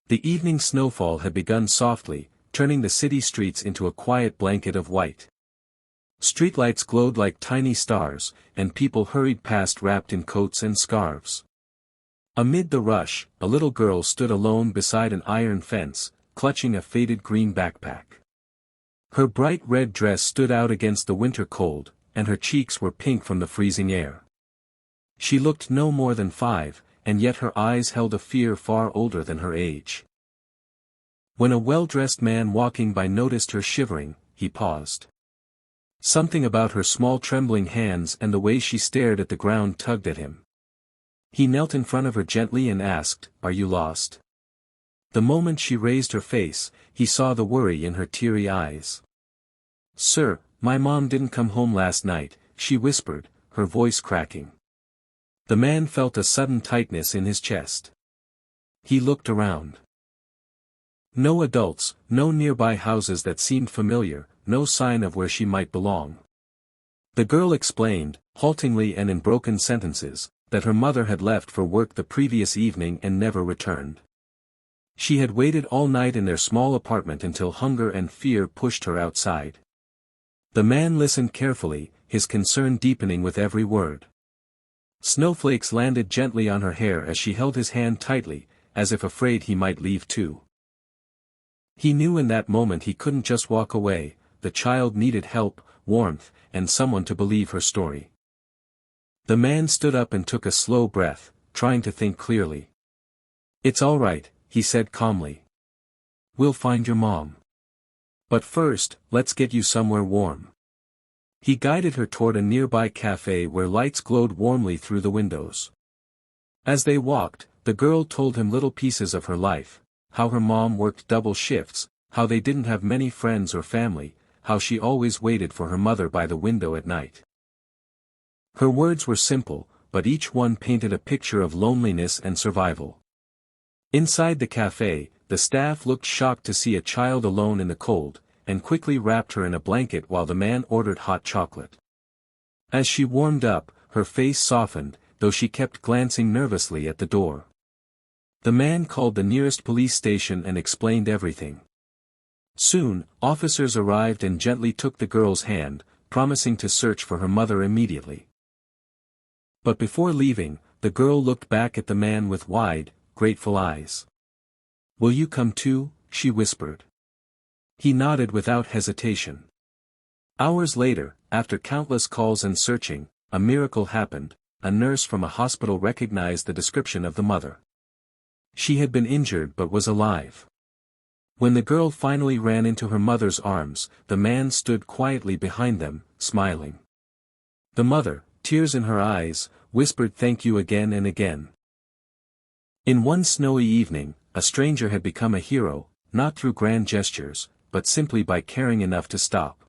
The evening snowfall had begun softly, turning the city streets into a quiet blanket of white. Streetlights glowed like tiny stars, and people hurried past wrapped in coats and scarves. Amid the rush, a little girl stood alone beside an iron fence, clutching a faded green backpack. Her bright red dress stood out against the winter cold, and her cheeks were pink from the freezing air. She looked no more than 5, and yet her eyes held a fear far older than her age. When a well-dressed man walking by noticed her shivering, he paused. Something about her small trembling hands and the way she stared at the ground tugged at him. He knelt in front of her gently and asked, "Are you lost?" The moment she raised her face, he saw the worry in her teary eyes. "Sir, my mom didn't come home last night," she whispered, her voice cracking. The man felt a sudden tightness in his chest. He looked around. No adults, no nearby houses that seemed familiar, no sign of where she might belong. The girl explained, haltingly and in broken sentences, that her mother had left for work the previous evening and never returned. She had waited all night in their small apartment until hunger and fear pushed her outside. The man listened carefully, his concern deepening with every word. Snowflakes landed gently on her hair as she held his hand tightly, as if afraid he might leave too. He knew in that moment he couldn't just walk away. The child needed help, warmth, and someone to believe her story. The man stood up and took a slow breath, trying to think clearly. "It's all right," he said calmly. "We'll find your mom. But first, let's get you somewhere warm." He guided her toward a nearby cafe where lights glowed warmly through the windows. As they walked, the girl told him little pieces of her life, how her mom worked double shifts, how they didn't have many friends or family, how she always waited for her mother by the window at night. Her words were simple, but each one painted a picture of loneliness and survival. Inside the cafe, the staff looked shocked to see a child alone in the cold, and quickly wrapped her in a blanket while the man ordered hot chocolate. As she warmed up, her face softened, though she kept glancing nervously at the door. The man called the nearest police station and explained everything. Soon, officers arrived and gently took the girl's hand, promising to search for her mother immediately. But before leaving, the girl looked back at the man with wide, grateful eyes. "Will you come too?" she whispered. He nodded without hesitation. Hours later, after countless calls and searching, a miracle happened. A nurse from a hospital recognized the description of the mother. She had been injured but was alive. When the girl finally ran into her mother's arms, the man stood quietly behind them, smiling. The mother, tears in her eyes, whispered thank you again and again. In one snowy evening, a stranger had become a hero, not through grand gestures, but simply by caring enough to stop.